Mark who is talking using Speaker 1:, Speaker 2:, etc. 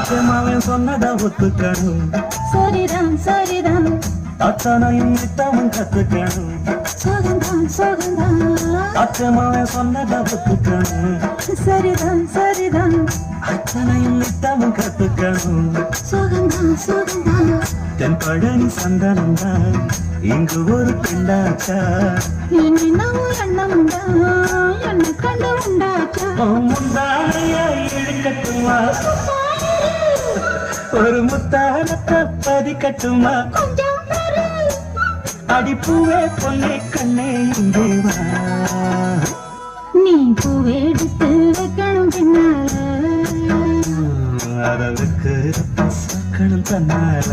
Speaker 1: அச்சமாவன் சொன்னதா ஒத்துக்கணும்.
Speaker 2: சரிதான் சரிதான்
Speaker 1: அத்தனையும் நித்தமும் கத்துக்கணும்.
Speaker 2: சோகந்தான் சோகந்தான்
Speaker 1: அச்சமாவன் சொன்னதா ஒத்துக்கணும்.
Speaker 2: சரிதான் சரிதான்
Speaker 1: அத்தனையும் நித்தமும் கத்துக்கணும்.
Speaker 2: சோகந்தான் சோகந்தான்
Speaker 1: தென்பழனி சந்தனம் தான் இங்கு ஒரு பெண்டாச்சா.
Speaker 2: என்னமோ எண்ணமுண்டா என்ன கண்டு உண்டாச்சா
Speaker 1: முந்தானைய இழுக்கட்டுமா, ஒரு முத்தானத்தை பதிக்கட்டுமா.
Speaker 2: கொஞ்சம் பாரு.
Speaker 1: அடிப்பூவே பொன்னே கண்ணே இங்கே வா.
Speaker 2: நீ பூவெடுத்து வைக்கணும் பின்னால
Speaker 1: அதற்கு சக்கணும் தன்னால.